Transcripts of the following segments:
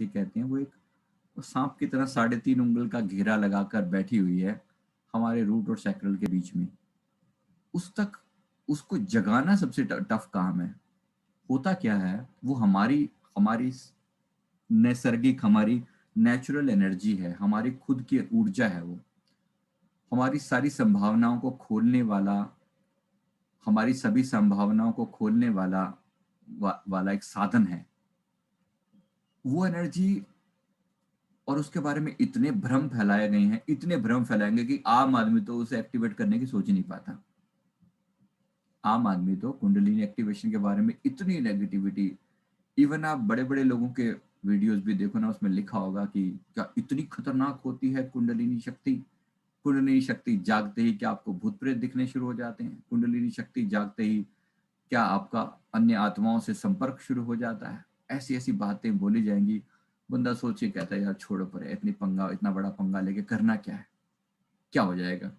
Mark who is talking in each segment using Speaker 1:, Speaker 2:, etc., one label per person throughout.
Speaker 1: शक्ति कहते हैं, वो एक सांप की तरह 3.5 उंगल का घेरा लगाकर बैठी हुई है हमारे रूट और सैक्रल के बीच में। उस तक उसको जगाना सबसे टफ काम है। होता क्या है, वो हमारी हमारी नैसर्गिक, हमारी नेचुरल एनर्जी है, हमारी खुद की ऊर्जा है। वो हमारी सारी संभावनाओं को खोलने वाला, हमारी सभी संभावनाओं को खोलने वाला एक साधन है। वो एनर्जी, और उसके बारे में इतने भ्रम फैलाए गए हैं, इतने भ्रम फैलाएंगे कि आम आदमी तो उसे एक्टिवेट करने की सोच ही नहीं पाता। आम आदमी तो कुंडलिनी एक्टिवेशन के बारे में इतनी नेगेटिविटी, इवन आप बड़े बड़े लोगों के वीडियोस भी देखो ना, उसमें लिखा होगा कि क्या इतनी खतरनाक होती है कुंडलिनी शक्ति। कुंडलिनी शक्ति जागते ही क्या आपको भूत प्रेत दिखने शुरू हो जाते हैं? कुंडलिनी शक्ति जागते ही क्या आपका अन्य आत्माओं से संपर्क शुरू हो जाता है? ऐसी ऐसी बातें बोली जाएंगी। बंदा सोचे, कहता है यार छोड़ो परे, इतना बड़ा पंगा लेके करना क्या है, क्या हो जाएगा?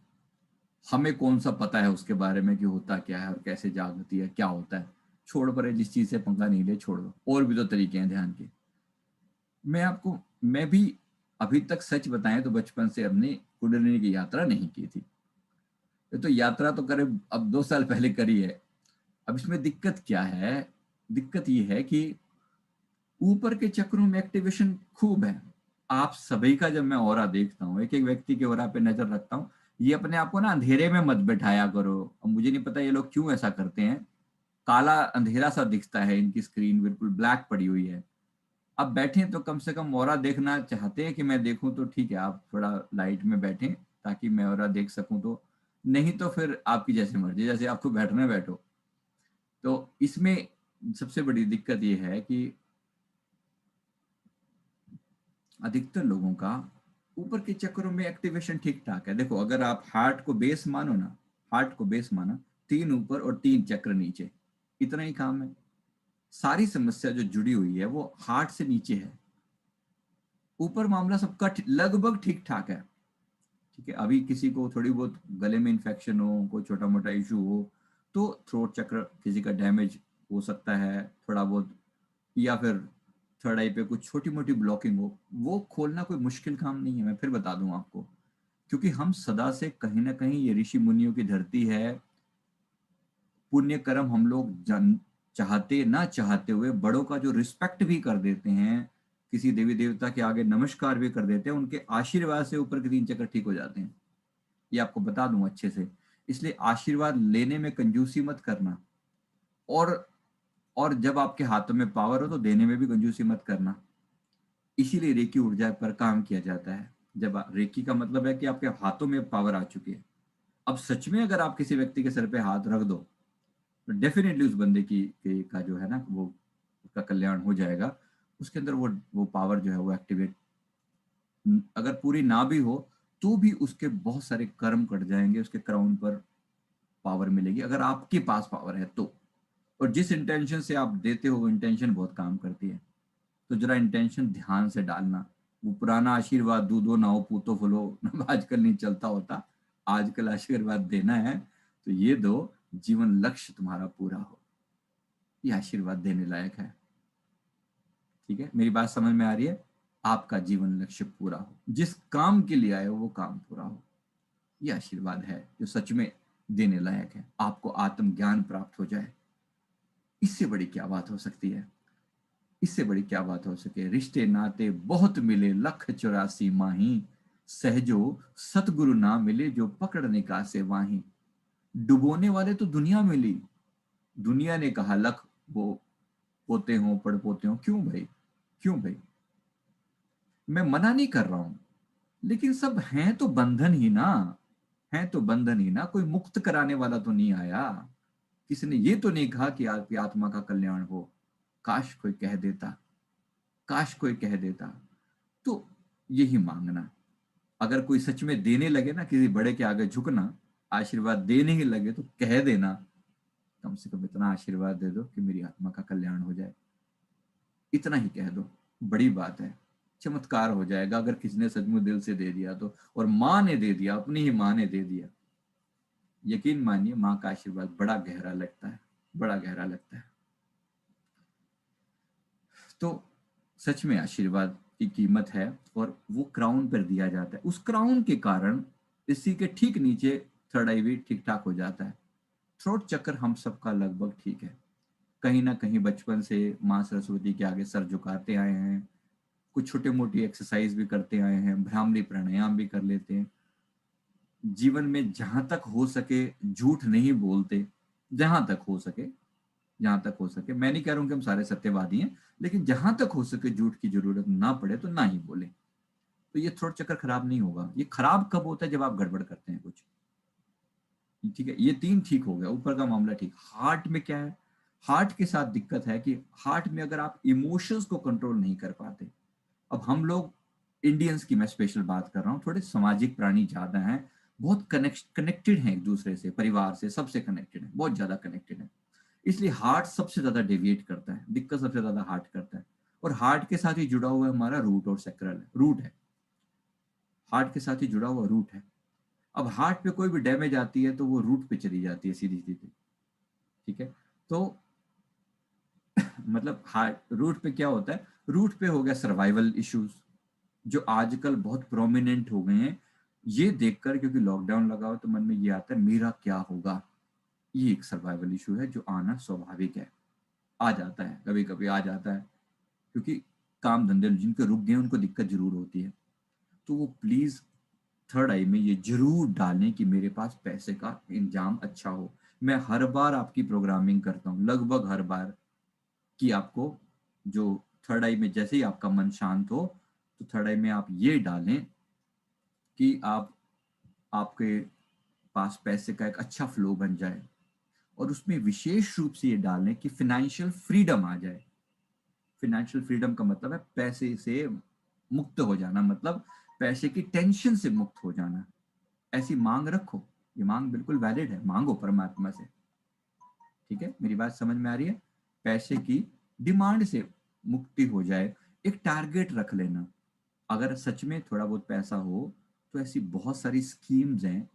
Speaker 1: हमें कौन सा पता है उसके बारे में कि होता क्या है और कैसे जागती है, क्या होता है? छोड़ परे, जिस चीज से पंगा नहीं ले छोड़ दो। और भी तो तरीके हैं ध्यान के। मैं भी अभी तक सच बताएं तो बचपन से अपनी कुंडलिनी की यात्रा नहीं की थी। ये तो यात्रा तो करीब अब 2 साल पहले करी है। अब इसमें दिक्कत क्या है? दिक्कत ये है कि ऊपर के चक्रों में एक्टिवेशन खूब है। आप सभी का जब मैं ऑरा देखता हूँ, एक एक व्यक्ति के ऑरा पे नजर रखता हूँ, ये अपने आप को ना अंधेरे में मत बैठाया करो। अब मुझे नहीं पता ये लोग क्यों ऐसा करते हैं। काला अंधेरा सा दिखता है, इनकी स्क्रीन बिल्कुल ब्लैक पड़ी हुई है। अब बैठे तो कम से कम ऑरा देखना चाहते हैं कि मैं देखूं तो ठीक है, आप थोड़ा लाइट में बैठें ताकि मैं ऑरा देख सकूं। तो नहीं तो फिर आपकी जैसे मर्जी, जैसे आपको बैठना है बैठो। तो इसमें सबसे बड़ी दिक्कत ये है कि अधिकतर लोगों का ऊपर के चक्रों में एक्टिवेशन ठीक ठाक है। देखो, अगर आप हार्ट को बेस मानो ना, हार्ट को बेस माना, 3 ऊपर और 3 चक्र नीचे, इतना ही काम है। सारी समस्या जो जुड़ी हुई है वो हार्ट से नीचे है। ऊपर मामला सबका लगभग ठीक ठाक है। ठीक है, अभी किसी को थोड़ी बहुत गले में इन्फेक्शन हो, कोई छोटा मोटा इशू हो, तो थ्रोट चक्र किसी का डैमेज हो सकता है थोड़ा बहुत, या फिर थर्ड आई पे कुछ छोटी मोटी ब्लॉकिंग हो। वो खोलना कोई मुश्किल काम नहीं है, मैं फिर बता दूं आपको। क्योंकि हम सदा से कहीं ना कहीं, ये ऋषि मुनियों की धरती है। पुण्य कर्म हम लोग चाहते ना चाहते हुए बड़ों का जो रिस्पेक्ट भी कर देते हैं, किसी देवी देवता के आगे नमस्कार भी कर देते हैं, उनके आशीर्वाद से ऊपर के 3 चक्र ठीक हो जाते हैं। ये आपको बता दूं अच्छे से। इसलिए आशीर्वाद लेने में कंजूसी मत करना। और और जब आपके हाथों में पावर हो तो देने में भी कंजूसी मत करना। इसीलिए रेकी ऊर्जा पर काम किया जाता है। रेकी का मतलब है कि आपके हाथों में पावर आ चुकी है। अब सच में अगर आप किसी व्यक्ति के सर पे हाथ रख दो तो डेफिनेटली उस बंदे का जो है ना, वो उसका कल्याण हो जाएगा। उसके अंदर वो पावर जो है वो एक्टिवेट, अगर पूरी ना भी हो तो भी उसके बहुत सारे कर्म कट जाएंगे, उसके क्राउन पर पावर मिलेगी अगर आपके पास पावर है तो। और जिस इंटेंशन से आप देते हो वो इंटेंशन बहुत काम करती है। तो जरा इंटेंशन ध्यान से डालना। वो पुराना आशीर्वाद, दूधो नाओ पूतो फलो आजकल नहीं चलता होता। आजकल आशीर्वाद देना है तो ये दो, जीवन लक्ष्य तुम्हारा पूरा हो। ये आशीर्वाद देने लायक है। ठीक है, मेरी बात समझ में आ रही है? आपका जीवन लक्ष्य पूरा हो, जिस काम के लिए आए हो वो काम पूरा हो। ये आशीर्वाद है जो सच में देने लायक है। आपको आत्मज्ञान प्राप्त हो जाए, इससे बड़ी क्या बात हो सकती है? इससे बड़ी क्या बात हो सके? रिश्ते नाते बहुत मिले 184 माही, सहजो सतगुरु ना मिले जो पकड़ने का से वाही। डुबोने वाले तो दुनिया मिली। दुनिया ने कहा लख वो पोते हो पड़ पोते हो। क्यों भाई? क्यों भाई? मैं मना नहीं कर रहा हूं, लेकिन सब हैं तो बंधन ही ना। हैं तो बंधन ही ना, कोई मुक्त कराने वाला तो नहीं आया। किसी ने ये तो नहीं कहा कि आपकी आत्मा का कल्याण हो। काश कोई कह देता, काश कोई कह देता। तो यही मांगना। अगर कोई सच में देने लगे ना, किसी बड़े के आगे झुकना, आशीर्वाद देने ही लगे तो कह देना, कम से कम इतना आशीर्वाद दे दो कि मेरी आत्मा का कल्याण हो जाए। इतना ही कह दो, बड़ी बात है। चमत्कार हो जाएगा अगर किसी ने सचमुच दिल से दे दिया तो। और माँ ने दे दिया, अपनी ही माँ ने दे दिया। यकीन मानिए, माँ का आशीर्वाद बड़ा गहरा लगता है, बड़ा गहरा लगता है। तो सच में आशीर्वाद की कीमत है, और वो क्राउन पर दिया जाता है। उस क्राउन के कारण इसी के ठीक नीचे थर्ड आई भी ठीक ठाक हो जाता है। थ्रोट चक्र हम सबका लगभग ठीक है। कहीं ना कहीं बचपन से माँ सरस्वती के आगे सर झुकाते आए हैं, कुछ छोटे मोटी एक्सरसाइज भी करते आए हैं, भ्रामरी प्राणायाम भी कर लेते हैं। जीवन में जहां तक हो सके झूठ नहीं बोलते, जहां तक हो सके, जहां तक हो सके। मैं नहीं कह रहा हूं कि हम सारे सत्यवादी हैं, लेकिन जहां तक हो सके झूठ की जरूरत ना पड़े तो ना ही बोले। तो ये थ्रोट चक्कर खराब नहीं होगा। ये खराब कब होता है? जब आप गड़बड़ करते हैं कुछ। ठीक है, ये तीन ठीक हो गया, ऊपर का मामला ठीक। हार्ट में क्या है? हार्ट के साथ दिक्कत है कि हार्ट में अगर आप इमोशंस को कंट्रोल नहीं कर पाते। अब हम लोग इंडियंस की मैं स्पेशल बात कर रहा हूँ, थोड़े सामाजिक प्राणी ज्यादा हैं, बहुत कनेक्टेड हैं एक दूसरे से, परिवार से, सबसे कनेक्टेड है, बहुत ज्यादा कनेक्टेड है। इसलिए हार्ट सबसे ज्यादा डेविएट करता है, दिक्कत सबसे ज्यादा हार्ट करता है। और हार्ट के साथ ही जुड़ा हुआ है हमारा रूट और सेक्रल है, रूट है। हार्ट के साथ ही जुड़ा हुआ रूट है। अब हार्ट पे कोई भी डैमेज आती है तो वो रूट पे चली जाती है सीधी सीधी। ठीक है, तो मतलब हार्ट रूट पे क्या होता है? रूट पे हो गया सर्वाइवल इश्यूज, जो आजकल बहुत प्रोमिनेंट हो गए हैं। ये देखकर, क्योंकि लॉकडाउन लगा हो तो मन में ये आता है मेरा क्या होगा। ये एक सर्वाइवल इशू है जो आना स्वाभाविक है, आ जाता है, कभी कभी आ जाता है। क्योंकि काम धंधे जिनके रुक गए उनको दिक्कत जरूर होती है। तो वो प्लीज थर्ड आई में ये जरूर डालें कि मेरे पास पैसे का इंतजाम अच्छा हो। मैं हर बार आपकी प्रोग्रामिंग करता हूँ, लगभग हर बार, कि आपको जो थर्ड आई में जैसे ही आपका मन शांत हो तो थर्ड आई में आप ये डालें कि आपके पास पैसे का एक अच्छा फ्लो बन जाए। और उसमें विशेष रूप से ये डालें कि फिनेंशियल फ्रीडम आ जाए। फिनेंशियल फ्रीडम का मतलब है पैसे से मुक्त हो जाना, मतलब पैसे की टेंशन से मुक्त हो जाना। ऐसी मांग रखो, ये मांग बिल्कुल वैलिड है, मांगो परमात्मा से। ठीक है, मेरी बात समझ में आ रही है? पैसे की डिमांड से मुक्ति हो जाए। एक टारगेट रख लेना। अगर सच में थोड़ा बहुत पैसा हो तो ऐसी बहुत सारी स्कीम्स हैं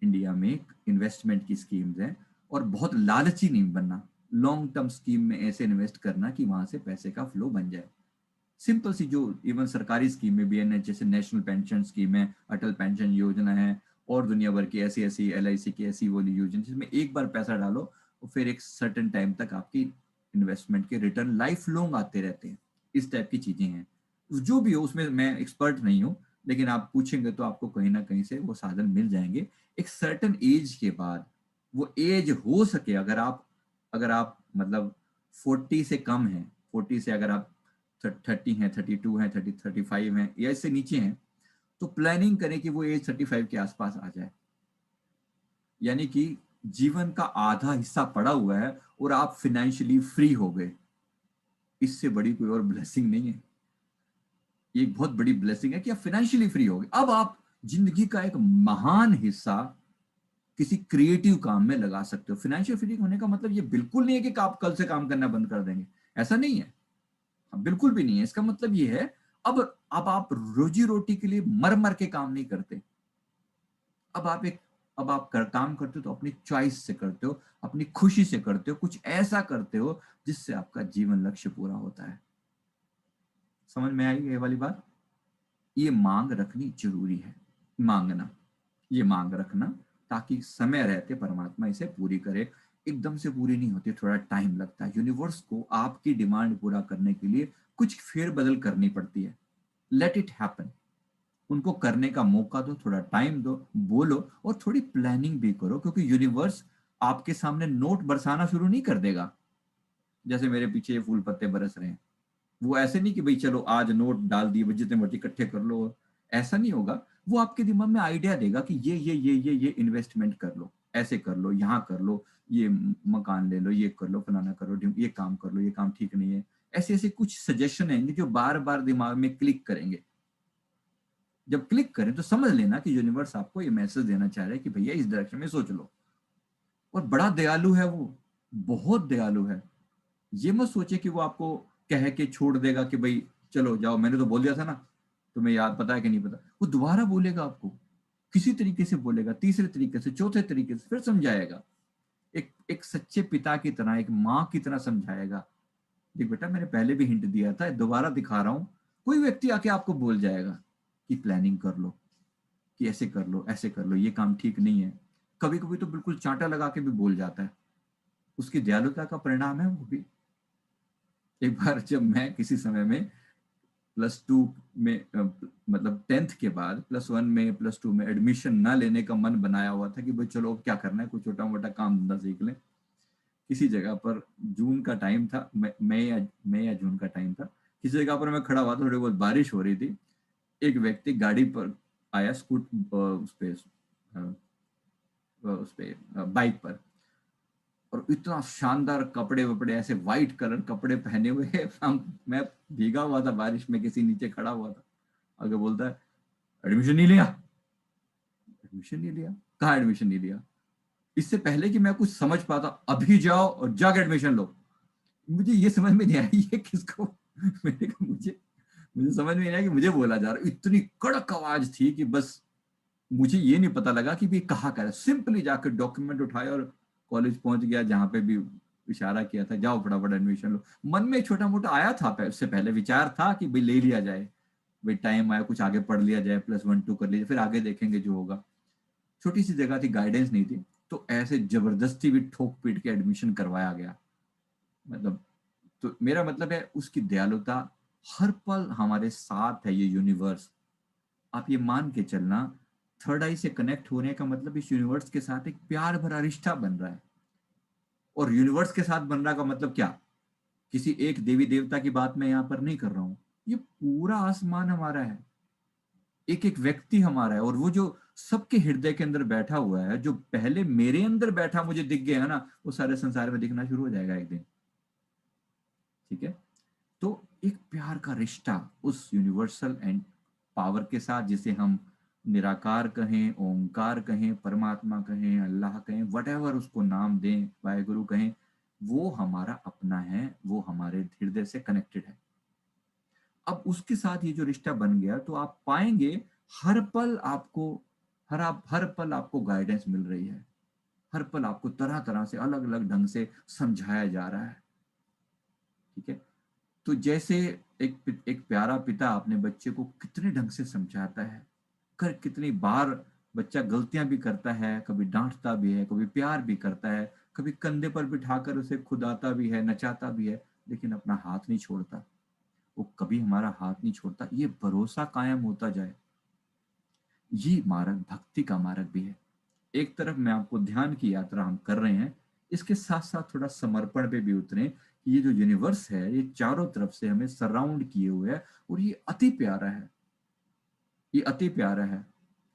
Speaker 1: इंडिया में, इन्वेस्टमेंट की स्कीम्स हैं। और बहुत लालची नहीं बनना, लॉन्ग टर्म स्कीम में ऐसे इन्वेस्ट करना कि वहां से पैसे का फ्लो बन जाए। सिंपल सी, जो इवन सरकारी स्कीम में भी है, जैसे नेशनल पेंशन स्कीम है, अटल पेंशन योजना है, और दुनिया भर की ऐसी ऐसी LIC की ऐसी वाली योजना, जिसमें एक बार पैसा डालो और फिर एक सर्टेन टाइम तक आपकी इन्वेस्टमेंट के रिटर्न लाइफ लॉन्ग आते रहते हैं। इस टाइप की चीजें हैं। जो भी हो, उसमें मैं एक्सपर्ट नहीं हूँ, लेकिन आप पूछेंगे तो आपको कहीं ना कहीं से वो साधन मिल जाएंगे। एक सर्टेन एज के बाद, वो एज हो सके, अगर आप मतलब 40 से कम है, 40 से अगर आप 30 हैं, 32 हैं, 35 हैं, या इससे नीचे हैं, तो प्लानिंग करें कि वो एज 35 के आसपास आ जाए। यानी कि जीवन का आधा हिस्सा पड़ा हुआ है और आप फिनेंशियली फ्री हो गए। इससे बड़ी कोई और ब्लेसिंग नहीं है। ये एक बहुत बड़ी ब्लेसिंग है कि आप फाइनेंशियली फ्री हो गए। अब आप जिंदगी का एक महान हिस्सा किसी क्रिएटिव काम में लगा सकते हो। फाइनेंशियल फ्री होने का मतलब ये बिल्कुल नहीं है कि आप कल से काम करना बंद कर देंगे, ऐसा नहीं है। बिल्कुल भी नहीं है। इसका मतलब ये है, अब अब आप रोजी रोटी के लिए मर मर के काम नहीं करते। अब आप एक अब आप काम करते हो तो अपनी चॉइस से करते हो, अपनी खुशी से करते हो, कुछ ऐसा करते हो जिससे आपका जीवन लक्ष्य पूरा होता है। समझ में आई ये वाली बात? ये मांग रखनी जरूरी है। मांगना, ये मांग रखना, ताकि समय रहते परमात्मा इसे पूरी करे। एकदम से पूरी नहीं होती, थोड़ा टाइम लगता है। यूनिवर्स को आपकी डिमांड पूरा करने के लिए कुछ फेरबदल करनी पड़ती है। Let it happen. उनको करने का मौका दो, थोड़ा टाइम दो, बोलो, और थोड़ी प्लानिंग भी करो, क्योंकि यूनिवर्स आपके सामने नोट बरसाना शुरू नहीं कर देगा जैसे मेरे पीछे ये फूल पत्ते बरस रहे हैं। वो ऐसे नहीं कि भाई चलो आज नोट डाल दिए, जितने मर्जी इकट्ठे कर लो। ऐसा नहीं होगा। वो आपके दिमाग में आइडिया देगा कि ये इन्वेस्टमेंट कर लो, ऐसे कर लो, यहाँ कर लो, ये मकान ले लो, ये कर लो, फलाना करो, ये काम कर लो, ये काम ठीक नहीं है। ऐसे ऐसे कुछ सजेशन आएंगे जो बार बार दिमाग में क्लिक करेंगे। जब क्लिक करें तो समझ लेना कि यूनिवर्स आपको ये मैसेज देना चाह रहा है कि भैया इस डायरेक्शन में सोच लो। और बड़ा दयालु है वो, बहुत दयालु है। ये मत सोचे कि वो आपको कह के छोड़ देगा कि भाई चलो जाओ, मैंने तो बोल दिया था ना, तुम्हें याद पता है कि नहीं पता। वो दोबारा बोलेगा आपको, किसी तरीके से बोलेगा, तीसरे तरीके से, चौथे तरीके से, फिर समझाएगा। एक एक सच्चे पिता की तरह, एक माँ की तरह समझाएगा। देख बेटा, मैंने पहले भी हिंट दिया था, दोबारा दिखा रहा हूं। कोई व्यक्ति आके आपको बोल जाएगा कि प्लानिंग कर लो, कि ऐसे कर लो, ऐसे कर लो, ये काम ठीक नहीं है। कभी कभी तो बिल्कुल चांटा लगा के भी बोल जाता है। उसकी दयालुता का परिणाम है वो भी। एक बार जब मैं किसी समय में +2 में मतलब 10th के बाद +1 में +2 में एडमिशन ना लेने का मन बनाया हुआ था कि भाई चलो अब क्या करना है, कुछ छोटा मोटा काम धंधा सीख लें। किसी जगह पर जून का टाइम था, मई या जून का टाइम था। किसी जगह पर मैं खड़ा हुआ था, थोड़ी बहुत बारिश हो रही थी। एक व्यक्ति गाड़ी पर आया, उस पे बाइक पर, और इतना शानदार कपड़े वपड़े, ऐसे व्हाइट कलर कपड़े पहने हुए हम, मैं भीगा हुआ था बारिश में, किसी नीचे खड़ा हुआ था। आगे बोलता है, एडमिशन नहीं लिया? एडमिशन नहीं लिया? कहाँ एडमिशन नहीं लिया? इससे पहले कि मैं कुछ समझ पाता, अभी जाओ और जाकर एडमिशन लो। मुझे ये समझ में नहीं आया ये किसको मैंने कहा, मुझे मुझे समझ में नहीं आया कि मुझे बोला जा रहा है। इतनी कड़क आवाज थी कि बस मुझे ये नहीं पता लगा कि भी कहाँ कर, सिंपली जाकर डॉक्यूमेंट उठाए और कॉलेज पहुंच गया, जहाँ पे भी इशारा किया था, जाओ फटाफट एडमिशन लो। मन में छोटा मोटा आया था, उससे पहले विचार था कि भाई ले लिया जाए, भाई टाइम आया, कुछ आगे पढ़ लिया जाए, +1 2 कर लीजिए, फिर आगे देखेंगे जो होगा। छोटी सी जगह थी, गाइडेंस नहीं थी, तो ऐसे जबरदस्ती भी ठोक पीट के एडमिशन करवाया गया। मतलब, तो मेरा मतलब है उसकी दयालुता हर पल हमारे साथ है। ये यूनिवर्स, आप ये मान के चलना, थर्ड आई से कनेक्ट होने का मतलब इस यूनिवर्स के साथ एक प्यार भरा रिश्ता बन रहा है। और यूनिवर्स के साथ बन रहा का मतलब क्या? किसी एक देवी देवता की बात मैं यहाँ पर नहीं कर रहा हूँ। ये पूरा आसमान हमारा है, एक एक व्यक्ति हमारा है। और वो जो सबके हृदय के अंदर बैठा हुआ है, जो पहले मेरे अंदर बैठा मुझे दिख गया है ना, वो सारे संसार में दिखना शुरू हो जाएगा एक दिन। ठीक है? तो एक प्यार का रिश्ता उस यूनिवर्सल एंड पावर के साथ, जिसे हम निराकार कहें, ओंकार कहें, परमात्मा कहें, अल्लाह कहें, वट उसको नाम दें, वाहेगुरु कहें, वो हमारा अपना है, वो हमारे हृदय से कनेक्टेड है। अब उसके साथ ये जो रिश्ता बन गया, तो आप पाएंगे हर पल आपको, हर पल आपको गाइडेंस मिल रही है। हर पल आपको तरह तरह से अलग अलग ढंग से समझाया जा रहा है। ठीक है? तो जैसे एक प्यारा पिता अपने बच्चे को कितने ढंग से समझाता है, कर कितनी बार बच्चा गलतियां भी करता है, कभी डांटता भी है, कभी प्यार भी करता है, कभी कंधे पर बिठाकर उसे खुदाता भी है, नचाता भी है, लेकिन अपना हाथ नहीं छोड़ता। वो कभी हमारा हाथ नहीं छोड़ता। ये भरोसा कायम होता जाए, ये मार्ग भक्ति का मार्ग भी है। एक तरफ मैं आपको ध्यान की यात्रा हम कर रहे हैं, इसके साथ साथ थोड़ा समर्पण पे भी उतरे कि ये जो यूनिवर्स है, ये चारों तरफ से हमें सराउंड किए हुए है, और ये अति प्यारा है, ये अति प्यारा है।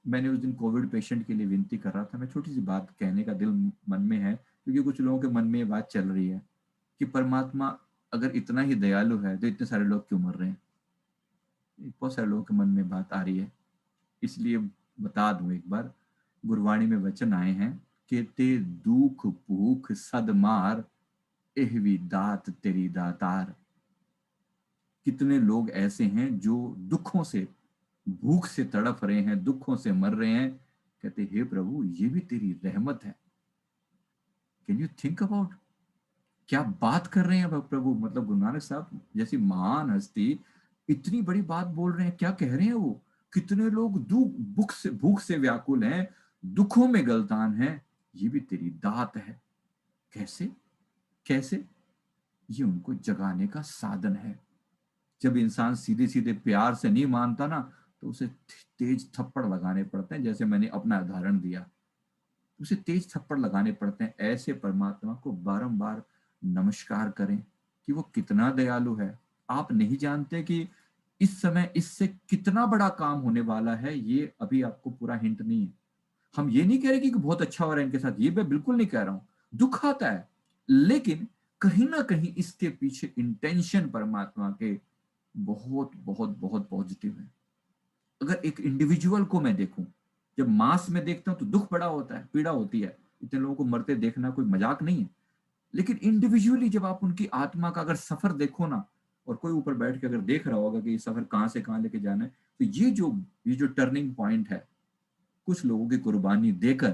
Speaker 1: मैंने उस दिन कोविड पेशेंट के लिए विनती कर रहा था, मैं छोटी सी बात कहने का दिल मन में है, क्योंकि कुछ लोगों के मन में ये बात चल रही है कि परमात्मा अगर इतना ही दयालु है तो इतने सारे लोग क्यों मर रहे हैं। बहुत सारे लोगों के मन में बात आ रही है, इसलिए बता दूं एक बार। गुरबाणी में वचन आए हैं कि ते दुख भूख सद मार, एहवी दात तेरी दातार। कितने लोग ऐसे हैं जो दुखों से, भूख से तड़प रहे हैं, दुखों से मर रहे हैं। कहते, हे प्रभु, ये भी तेरी रहमत है। कैन यू थिंक अबाउट, क्या बात कर रहे हैं प्रभु। मतलब गुरु नानक साहब जैसी महान हस्ती इतनी बड़ी बात बोल रहे हैं, क्या कह रहे हैं वो। कितने लोग भूख से व्याकुल हैं, दुखों में गलतान हैं, ये भी तेरी दात है। कैसे? कैसे? ये उनको जगाने का साधन है। जब इंसान सीधे सीधे प्यार से नहीं मानता ना, तो उसे तेज थप्पड़ लगाने पड़ते हैं, जैसे मैंने अपना उदाहरण दिया। उसे तेज थप्पड़ लगाने पड़ते हैं। ऐसे परमात्मा को बारंबार नमस्कार करें कि वो कितना दयालु है। आप नहीं जानते कि इस समय इससे कितना बड़ा काम होने वाला है, ये अभी आपको पूरा हिंट नहीं है। हम ये नहीं कह रहे कि बहुत अच्छा हो रहा है इनके साथ, ये मैं बिल्कुल नहीं कह रहा हूं। दुख आता है, लेकिन कहीं ना कहीं इसके पीछे इंटेंशन परमात्मा के बहुत बहुत बहुत पॉजिटिव है। अगर एक इंडिविजुअल को मैं देखूं, जब मास में देखता हूं तो दुख बड़ा होता है, पीड़ा होती है, इतने लोगों को मरते देखना कोई मजाक नहीं है। लेकिन इंडिविजुअली जब आप उनकी आत्मा का अगर सफर देखो ना, और कोई ऊपर बैठ के अगर देख रहा होगा कि ये सफर कहां से कहां लेके जाना है, तो ये जो टर्निंग पॉइंट है, कुछ लोगों की कुर्बानी देकर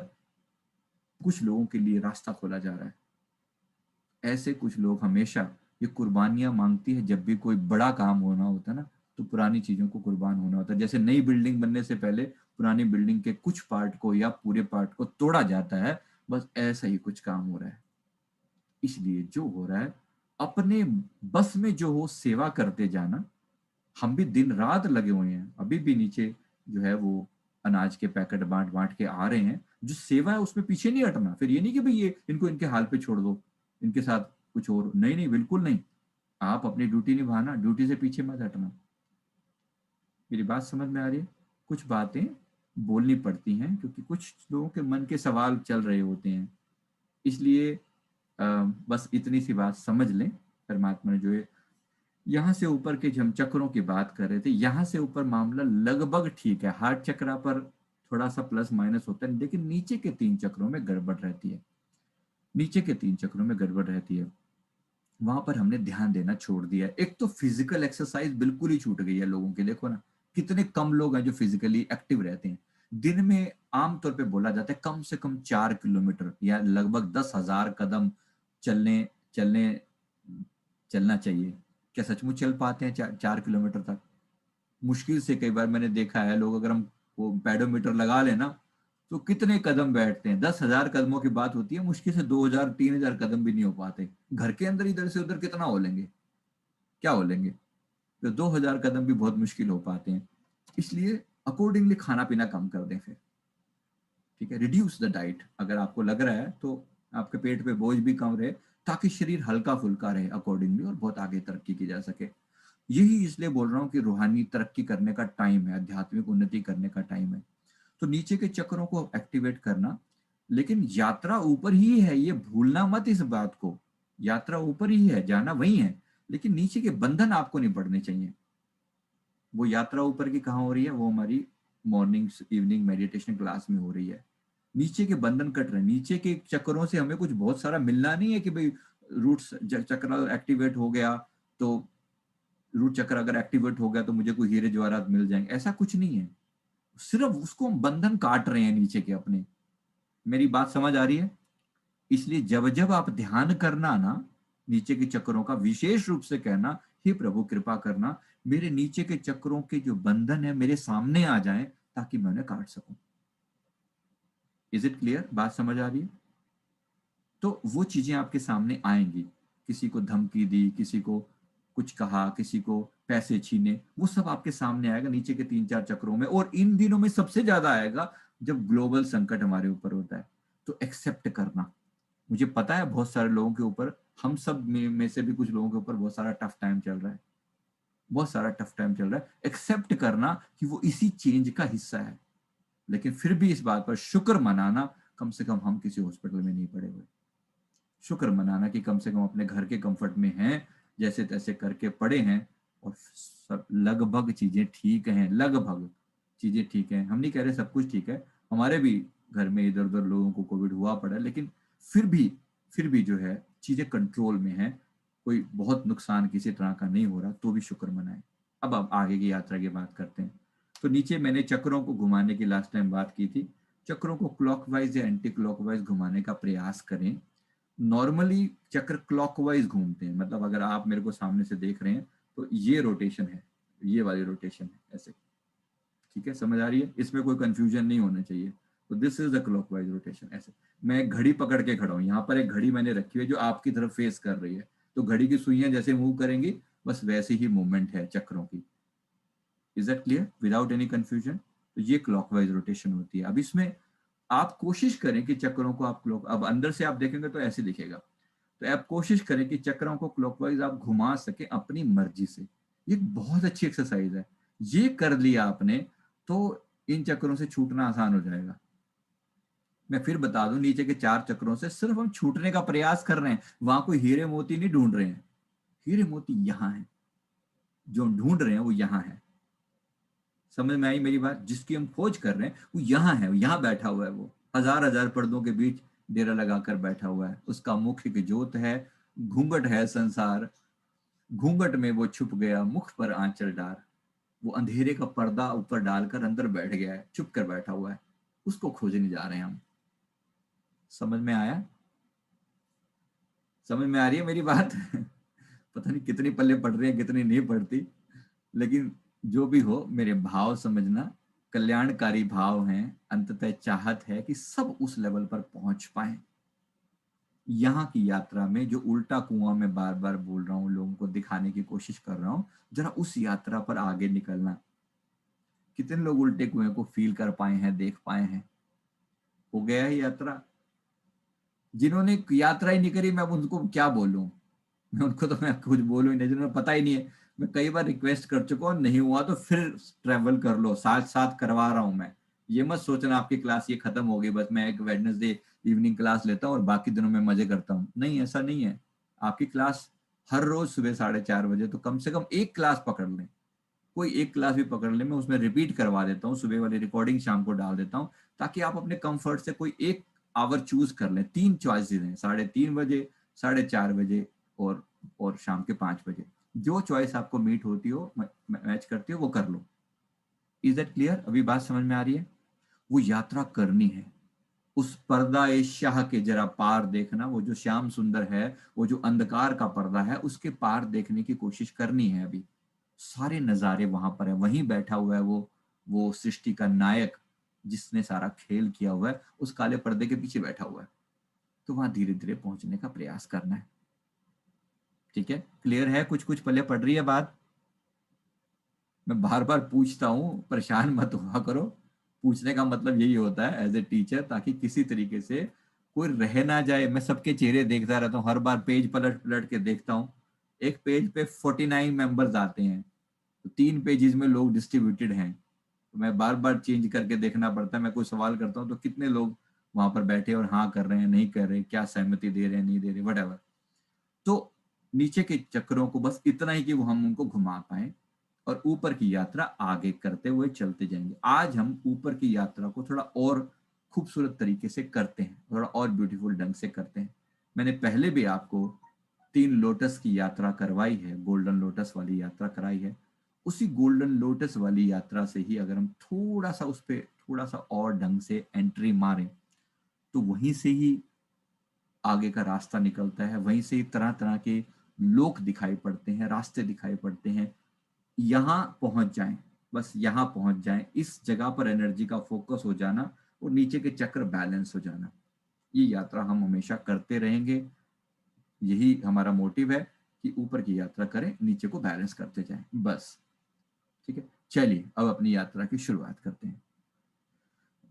Speaker 1: कुछ लोगों के लिए रास्ता खोला जा रहा है। ऐसे कुछ लोग हमेशा ये कुर्बानियां मांगती है। जब भी कोई बड़ा काम होना होता है ना, तो पुरानी चीजों को कुर्बान होना होता है। जैसे नई बिल्डिंग बनने से पहले पुरानी बिल्डिंग के कुछ पार्ट को या पूरे पार्ट को तोड़ा जाता है, बस ऐसा ही कुछ काम हो रहा है। इसलिए जो हो रहा है, अपने बस में जो हो सेवा करते जाना। हम भी दिन रात लगे हुए हैं, अभी भी नीचे जो है वो अनाज के पैकेट बांट बांट के आ रहे हैं। जो सेवा है उसमें पीछे नहीं हटना। फिर ये नहीं कि भाई ये इनको इनके हाल पे छोड़ दो, इनके साथ कुछ और नहीं, नहीं, बिल्कुल नहीं। आप अपनी ड्यूटी निभाना, ड्यूटी से पीछे मत हटना। मेरी बात समझ में आ रही है? कुछ बातें बोलनी पड़ती हैं क्योंकि कुछ लोगों के मन के सवाल चल रहे होते हैं। इसलिए अ, बस इतनी सी बात समझ लें। परमात्मा ने जो है, यहाँ से ऊपर के जो हम चक्रों की बात कर रहे थे, यहाँ से ऊपर मामला लगभग ठीक है। हार्ट चक्रा पर थोड़ा सा प्लस माइनस होता है, लेकिन नीचे के 3 चक्रों में गड़बड़ रहती है। नीचे के 3 चक्रों में गड़बड़ रहती है। वहां पर हमने ध्यान देना छोड़ दिया है। एक तो फिजिकल एक्सरसाइज बिल्कुल ही छूट गई है लोगों की। देखो ना, कितने कम लोग हैं जो फिजिकली एक्टिव रहते हैं। दिन में आमतौर पे बोला जाता है कम से कम 4 किलोमीटर या लगभग 10,000 कदम चलने चलने चलना चाहिए। क्या सचमुच चल पाते हैं 4 किलोमीटर तक? मुश्किल से। कई बार मैंने देखा है लोग, अगर हम वो पेडोमीटर लगा लेना, तो कितने कदम बैठते हैं। 10,000 कदमों की बात होती है, मुश्किल से 2,000 3,000 कदम भी नहीं हो पाते। घर के अंदर इधर से उधर कितना हो लेंगे? क्या हो लेंगे? तो 2,000 कदम भी बहुत मुश्किल हो पाते हैं। इसलिए अकॉर्डिंगली खाना पीना कम कर दें फिर। ठीक है, रिड्यूस द डाइट। अगर आपको लग रहा है तो आपके पेट पे बोझ भी कम रहे, ताकि शरीर हल्का फुल्का रहे अकॉर्डिंगली, और बहुत आगे तरक्की की जा सके। यही इसलिए बोल रहा हूँ कि रूहानी तरक्की करने का टाइम है, आध्यात्मिक उन्नति करने का टाइम है। तो नीचे के चक्रों को एक्टिवेट करना। लेकिन यात्रा ऊपर ही है, ये भूलना मत इस बात को। यात्रा ऊपर ही है, जाना वही है, लेकिन नीचे के बंधन आपको नहीं पड़ने चाहिए। वो यात्रा ऊपर की कहाँ हो रही है? वो हमारी मॉर्निंग इवनिंग मेडिटेशन क्लास में हो रही है। नीचे के बंधन कट रहे हैं। नीचे के चक्रों से हमें कुछ बहुत सारा मिलना नहीं है कि भाई रूट्स चक्र एक्टिवेट हो गया तो, रूट चक्र अगर एक्टिवेट हो गया तो मुझे कोई हीरे जवाहरात मिल जाएंगे, ऐसा कुछ नहीं है। सिर्फ उसको हम बंधन काट रहे हैं नीचे के अपने। मेरी बात समझ आ रही है? इसलिए जब जब आप ध्यान करना ना, नीचे के चक्रों का विशेष रूप से कहना, हे प्रभु कृपा करना, मेरे नीचे के चक्रों के जो बंधन है मेरे सामने आ जाएं, ताकि मैं उन्हें काट सकूं। Is it clear? बात समझ आ रही है? तो वो चीजें आपके सामने आएंगी। किसी को धमकी दी, किसी को कुछ कहा, किसी को पैसे छीने, वो सब आपके सामने आएगा नीचे के 3 4 चक्रों में। और इन दिनों में सबसे ज्यादा आएगा जब ग्लोबल संकट हमारे ऊपर होता है। तो एक्सेप्ट करना। मुझे पता है बहुत सारे लोगों के ऊपर, हम सब में से भी कुछ लोगों के ऊपर बहुत सारा टफ टाइम चल रहा है। बहुत सारा टफ टाइम चल रहा है। एक्सेप्ट करना कि वो इसी चेंज का हिस्सा है। लेकिन फिर भी इस बात पर शुक्र मनाना, कम से कम हम किसी हॉस्पिटल में नहीं पड़े हुए। शुक्र मनाना कि कम से कम अपने घर के कंफर्ट में हैं, जैसे तैसे करके पड़े हैं, और सब लगभग चीजें ठीक हैं। लगभग चीजें ठीक हैं। हम नहीं कह रहे सब कुछ ठीक है। हमारे भी घर में इधर उधर लोगों को कोविड हुआ पड़ा है, लेकिन फिर भी फिर भी जो है चीजें कंट्रोल में है। कोई बहुत नुकसान किसी तरह का नहीं हो रहा, तो भी शुक्र मनाएं। अब आगे की यात्रा की बात करते हैं। तो नीचे मैंने चक्रों को घुमाने की लास्ट टाइम बात की थी। चक्रों को क्लॉकवाइज या एंटी क्लॉकवाइज घुमाने का प्रयास करें। नॉर्मली चक्र क्लॉकवाइज घूमते हैं, मतलब अगर आप मेरे को सामने से देख रहे हैं तो ये रोटेशन है, ये वाली रोटेशन है, ऐसे। ठीक है, समझ आ रही है? इसमें कोई कंफ्यूजन नहीं होना चाहिए। तो this is the clockwise rotation, ऐसे। मैं एक घड़ी पकड़ के खड़ा हूँ, यहाँ पर एक घड़ी मैंने रखी हुई है जो आपकी तरफ फेस कर रही है। तो घड़ी की सुइयां जैसे मूव करेंगी, बस वैसे ही मूवमेंट है चक्रों की। Is that clear without any confusion? तो ये क्लॉकवाइज रोटेशन होती है। अब इसमें आप कोशिश करें कि चक्रों को आप क्लॉक, अब अंदर से आप देखेंगे तो ऐसे दिखेगा। तो आप कोशिश करें कि चक्रों को क्लॉकवाइज आप घुमा सके अपनी मर्जी से। ये बहुत अच्छी एक्सरसाइज है। ये कर लिया आपने तो इन चक्रों से छूटना आसान हो जाएगा। मैं फिर बता दूं, नीचे के 4 चक्रों से सिर्फ हम छूटने का प्रयास कर रहे हैं। वहां कोई हीरे मोती नहीं ढूंढ रहे हैं। हीरे मोती यहाँ है, जो ढूंढ रहे हैं वो यहाँ है। समझ में आई मेरी बात? जिसकी हम खोज कर रहे हैं वो यहाँ है, यहाँ बैठा हुआ है। वो हजार हजार पर्दों के बीच डेरा लगाकर बैठा हुआ है। उसका मुख एक जोत है, घूंघट है संसार, घूंघट में वो छुप गया, मुख पर आंचल डार। वो अंधेरे का पर्दा ऊपर डालकर अंदर बैठ गया है, छुप कर बैठा हुआ है। उसको खोजने जा रहे हैं हम। समझ में आया? समझ में आ रही है मेरी बात? पता नहीं कितनी पल्ले पड़ रही है कितनी नहीं पड़ती, लेकिन जो भी हो मेरे भाव समझना, कल्याणकारी भाव हैं, अंततः चाहत है कि सब उस लेवल पर पहुंच पाए। यहाँ की यात्रा में जो उल्टा कुआं में बार बार बोल रहा हूँ, लोगों को दिखाने की कोशिश कर रहा हूँ, जरा उस यात्रा पर आगे निकलना। कितने लोग उल्टे कुएं को फील कर पाए हैं, देख पाए हैं? हो गया है यात्रा। जिन्होंने यात्रा ही नहीं करी मैं उनको क्या बोलूं, मैं उनको तो मैं कुछ बोलूं ही नहीं, जिन्होंने पता ही नहीं है। मैं कई बार रिक्वेस्ट कर चुका हूं, नहीं हुआ तो फिर ट्रेवल कर लो, साथ साथ करवा रहा हूं मैं। ये मत सोचना आपकी क्लास ये खत्म हो गई, बस मैं एक वेडनेसडे इवनिंग क्लास लेता हूँ और बाकी दिनों में मजे करता हूँ। नहीं, ऐसा नहीं है। आपकी क्लास हर रोज सुबह 4:30 बजे, तो कम से कम एक क्लास पकड़ लें। कोई एक क्लास भी पकड़ ले, मैं उसमें रिपीट करवा देता हूँ, सुबह वाली रिकॉर्डिंग शाम को डाल देता हूँ, ताकि आप अपने कंफर्ट से कोई एक आवर चूज कर लें। 3 चॉइसेस हैं, 3:30 बजे, 4:30 बजे और शाम के 5 बजे। जो चॉइस आपको मीट होती हो, मैच करती हो, वो कर लो। Is that clear? अभी बात समझ में आ रही है? वो यात्रा करनी है। उस पर्दा ए शाह के जरा पार देखना, वो जो श्याम सुंदर है, वो जो अंधकार का पर्दा है, उसके पार देखने की कोशिश करनी है। अभी सारे नजारे वहां पर है, वहीं बैठा हुआ है वो सृष्टि का नायक, जिसने सारा खेल किया हुआ है, उस काले पर्दे के पीछे बैठा हुआ है। तो वहां धीरे धीरे पहुंचने का प्रयास करना है। ठीक है, क्लियर है? कुछ कुछ पल्ले पड़ रही है बात? मैं बार बार पूछता हूँ, परेशान मत हुआ करो। पूछने का मतलब यही होता है एज ए टीचर, ताकि किसी तरीके से कोई रह ना जाए। मैं सबके चेहरे देखता रहता हूँ, हर बार पेज पलट पलट के देखता हूँ। एक पेज पे 49 मेंबर्स आते हैं, तो 3 पेजेस में लोग डिस्ट्रीब्यूटेड हैं, तो मैं बार बार चेंज करके देखना पड़ता है। मैं कोई सवाल करता हूँ तो कितने लोग वहां पर बैठे और हाँ कर रहे हैं, नहीं कर रहे, क्या सहमति दे रहे हैं, नहीं दे रहे, वट। तो नीचे के चक्रों को बस इतना ही कि वो हम उनको घुमा पाए और ऊपर की यात्रा आगे करते हुए चलते जाएंगे। आज हम ऊपर की यात्रा को थोड़ा और खूबसूरत तरीके से करते हैं, थोड़ा और ब्यूटीफुल ढंग से करते हैं। मैंने पहले भी आपको 3 लोटस की यात्रा करवाई है, गोल्डन लोटस वाली यात्रा कराई है। उसी गोल्डन लोटस वाली यात्रा से ही अगर हम थोड़ा सा उस पर थोड़ा सा और ढंग से एंट्री मारें, तो वहीं से ही आगे का रास्ता निकलता है। वहीं से ही तरह तरह के लोक दिखाई पड़ते हैं, रास्ते दिखाई पड़ते हैं। यहाँ पहुंच जाएं, बस यहाँ पहुंच जाएं, इस जगह पर एनर्जी का फोकस हो जाना और नीचे के चक्र बैलेंस हो जाना। ये यात्रा हम हमेशा करते रहेंगे। यही हमारा मोटिव है कि ऊपर की यात्रा करें, नीचे को बैलेंस करते जाएं, बस। ठीक है, चलिए अब अपनी यात्रा की शुरुआत करते हैं।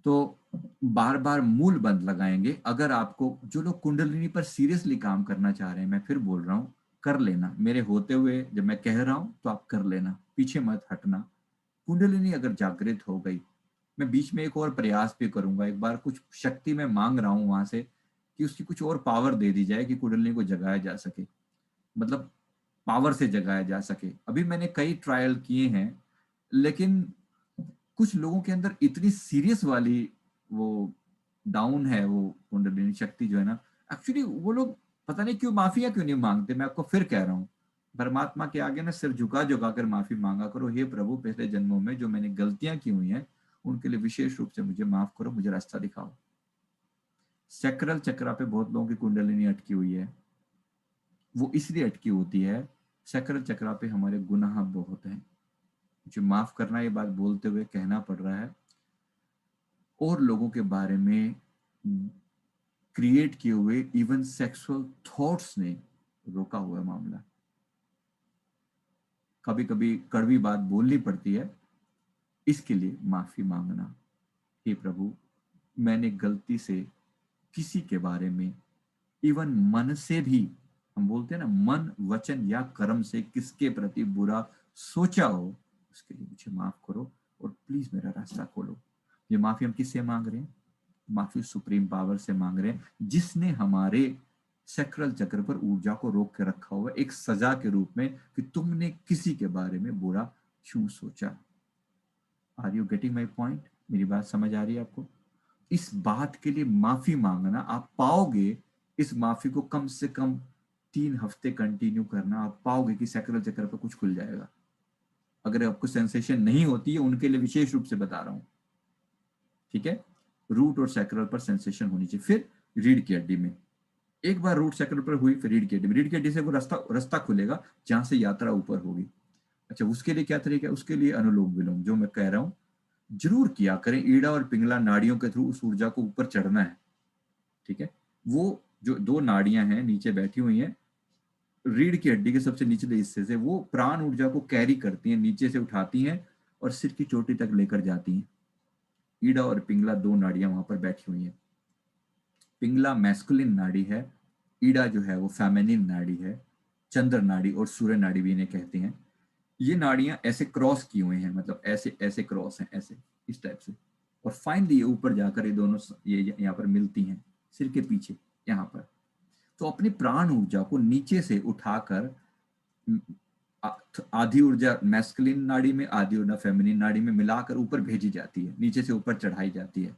Speaker 1: तो बार बार मूल बंद लगाएंगे। अगर आपको, जो लोग कुंडलिनी पर सीरियसली काम करना चाह रहे हैं, मैं फिर बोल रहा हूँ, कर लेना मेरे होते हुए। जब मैं कह रहा हूँ तो आप कर लेना, पीछे मत हटना। कुंडलिनी अगर जागृत हो गई, मैं बीच में एक और प्रयास भी करूंगा। एक बार कुछ शक्ति मैं मांग रहा हूँ वहां से कि उसकी कुछ और पावर दे दी जाए कि कुंडलिनी को जगाया जा सके, मतलब पावर से जगाया जा सके। अभी मैंने कई ट्रायल किए हैं, लेकिन कुछ लोगों के अंदर इतनी सीरियस वाली वो डाउन है, वो कुंडलिनी शक्ति जो है ना, एक्चुअली वो लोग पता नहीं क्यों माफिया क्यों नहीं मांगते। मैं आपको फिर कह रहा हूँ, परमात्मा के आगे ना सिर झुका झुका कर माफी मांगा करो। हे प्रभु, पिछले जन्मों में जो मैंने गलतियां की हुई हैं, उनके लिए विशेष रूप से मुझे माफ करो, मुझे रास्ता दिखाओ। सैक्रल चक्रा पे बहुत लोगों की कुंडलिनी अटकी हुई है। वो इसलिए अटकी होती है, सैक्रल चक्रा पे हमारे गुनाह बहुत हैं। मुझे माफ करना, ये बात बोलते हुए कहना पड़ रहा है। और लोगों के बारे में क्रिएट किए हुए इवन सेक्सुअल थॉट्स ने रोका हुआ मामला। कभी कभी कड़वी बात बोलनी पड़ती है, इसके लिए माफी मांगना। हे प्रभु, मैंने गलती से किसी के बारे में, इवन मन से भी, हम बोलते हैं ना, मन वचन या कर्म से किसके प्रति बुरा सोचा हो, उसके लिए मुझे माफ करो और प्लीज मेरा रास्ता खोलो। ये माफी हम किससे मांग रहे हैं? माफी सुप्रीम पावर से मांग रहे हैं, जिसने हमारे सैक्रल चक्र पर ऊर्जा को रोक के रखा हुआ एक सजा के रूप में, कि तुमने किसी के बारे में बुरा क्यों सोचा। Are you getting my point? मेरी बात समझ आ रही है आपको? इस बात के लिए माफी मांगना, आप पाओगे इस माफी को कम से कम 3 हफ्ते कंटिन्यू करना, आप पाओगे कि सैक्रल चक्र पर कुछ खुल जाएगा। अगर आपको सेंसेशन नहीं होती है, उनके लिए विशेष रूप से बता रहा हूं। ठीक है, रूट और सैक्रल पर सेंसेशन होनी चाहिए। फिर रीढ़ की हड्डी में एक बार रूट चक्र पर हुई, फिर रीढ़ की हड्डी से वो रास्ता रास्ता खुलेगा जहां से यात्रा ऊपर होगी। अच्छा, उसके लिए क्या तरीका है? उसके लिए अनुलोम विलोम, जो मैं कह रहा हूँ जरूर किया करें। ईड़ा और पिंगला नाड़ियों के थ्रू उस ऊर्जा को ऊपर चढ़ना है, ठीक है। वो जो दो नाड़ियां हैं नीचे बैठी हुई हैं, रीढ़ की हड्डी के सबसे निचले हिस्से से, वो प्राण ऊर्जा को कैरी करती हैं, नीचे से उठाती हैं और सिर की चोटी तक लेकर जाती हैं। ईड़ा और पिंगला दो नाड़ियां वहां पर बैठी हुई हैं। पिंगला मैस्कुलिन नाड़ी है, ईड़ा जो है वो फेमिनिन नाड़ी है। चंद्र नाड़ी और सूर्य नाड़ी भी इन्हें कहते हैं। ये नाड़ियां ऐसे क्रॉस की हुई हैं, मतलब ऐसे ऐसे क्रॉस हैं, ऐसे इस टाइप से। और फाइनली ये ऊपर जाकर ये दोनों ये यहाँ पर मिलती हैं, सिर के पीछे यहाँ पर। तो अपनी प्राण ऊर्जा को नीचे से उठाकर आधी ऊर्जा मैस्कुलिन नाड़ी में, आधी ऊर्जा फेमिनिन नाड़ी में मिलाकर ऊपर भेजी जाती है, नीचे से ऊपर चढ़ाई जाती है,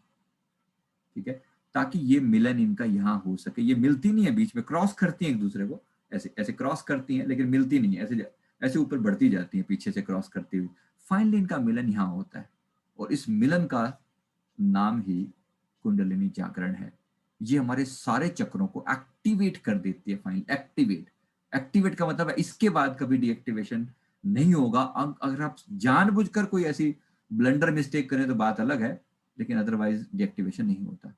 Speaker 1: ठीक है। ताकि ये मिलन इनका यहाँ हो सके। ये मिलती नहीं है, बीच में क्रॉस करती हैं एक दूसरे को, ऐसे ऐसे क्रॉस करती हैं, लेकिन मिलती नहीं है, ऐसे ऐसे ऊपर बढ़ती जाती हैं पीछे से क्रॉस करती हुई। फाइनली इनका मिलन यहाँ होता है, और इस मिलन का नाम ही कुंडलिनी जागरण है। ये हमारे सारे चक्रों को एक्टिवेट कर देती है। फाइनली एक्टिवेट, एक्टिवेट का मतलब है इसके बाद कभी डीएक्टिवेशन नहीं होगा। अगर आप जानबूझकर कोई ऐसी ब्लंडर मिस्टेक करें तो बात अलग है, लेकिन अदरवाइज डीएक्टिवेशन नहीं होता,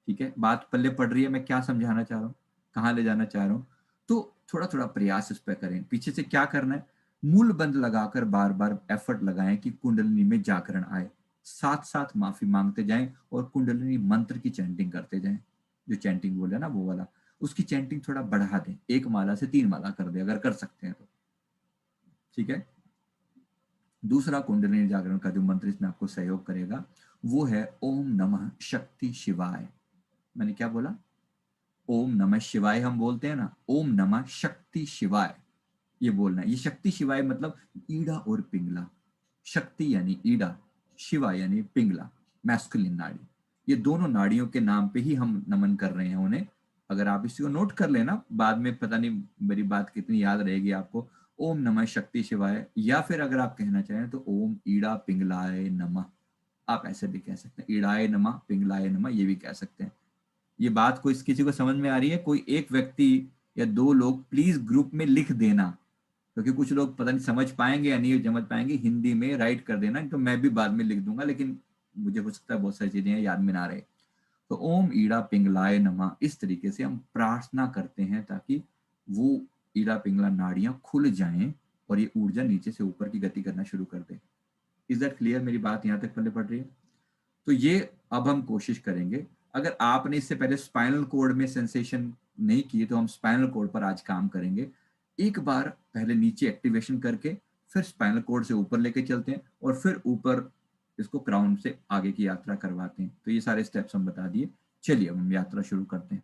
Speaker 1: ठीक है। बात पल्ले पड़ रही है, मैं क्या समझाना चाह रहा हूँ, कहाँ ले जाना चाह रहा हूँ। तो थोड़ा थोड़ा प्रयास इस पर करें। पीछे से क्या करना है, मूल बंद लगाकर बार बार एफर्ट लगाएं कि कुंडलिनी में जागरण आए। साथ साथ माफी मांगते जाएं और कुंडलिनी मंत्र की चैंटिंग करते जाएं। जो चैंटिंग बोले ना वो वाला, उसकी चैंटिंग थोड़ा बढ़ा दें, 1 माला से 3 माला कर दें अगर कर सकते हैं तो, ठीक है। दूसरा कुंडलिनी जागरण का जो मंत्र इसमें आपको सहयोग करेगा वो है ओम नमः शक्ति शिवाय। मैंने क्या बोला? ओम नमः शिवाय हम बोलते हैं ना, ओम नमः शक्ति शिवाय ये बोलना है। ये शक्ति शिवाय मतलब ईड़ा और पिंगला। शक्ति यानी ईड़ा, शिवा यानी पिंगला, मैस्कुलिन नाड़ी। ये दोनों नाड़ियों के नाम पे ही हम नमन कर रहे हैं उन्हें। अगर आप इसी को नोट कर लेना, बाद में पता नहीं मेरी बात कितनी याद रहेगी आपको। ओम नमः शक्ति शिवाय, या फिर अगर आप कहना चाहें तो ओम ईड़ा पिंगलाय नमः, आप ऐसे भी कह सकते हैं। ईड़ाय नमः, पिंगलाय नमः, ये भी कह सकते हैं। ये बात कोई किसी को समझ में आ रही है? कोई एक व्यक्ति या दो लोग प्लीज ग्रुप में लिख देना, क्योंकि कुछ लोग पता नहीं समझ पाएंगे या नहीं समझ पाएंगे। हिंदी में राइट कर देना, तो मैं भी बाद में लिख दूंगा, लेकिन मुझे हो सकता है बहुत सारी चीजें याद में ना रहे। तो ओम ईड़ा पिंगलाय नमः, इस तरीके से हम प्रार्थना करते हैं ताकि वो ईड़ा पिंगला नाड़ियां खुल जाएं और ये ऊर्जा नीचे से ऊपर की गति करना शुरू कर दे। Is that clear? मेरी बात यहाँ तक पल्ले पड़ रही है? तो ये अब हम कोशिश करेंगे। अगर आपने इससे पहले स्पाइनल कोड में सेंसेशन नहीं की तो हम स्पाइनल कोड पर आज काम करेंगे। एक बार पहले नीचे एक्टिवेशन करके फिर स्पाइनल कोड से ऊपर लेके चलते हैं और फिर ऊपर इसको क्राउन से आगे की यात्रा करवाते हैं। तो ये सारे स्टेप्स हम बता दिए। चलिए अब हम यात्रा शुरू करते हैं।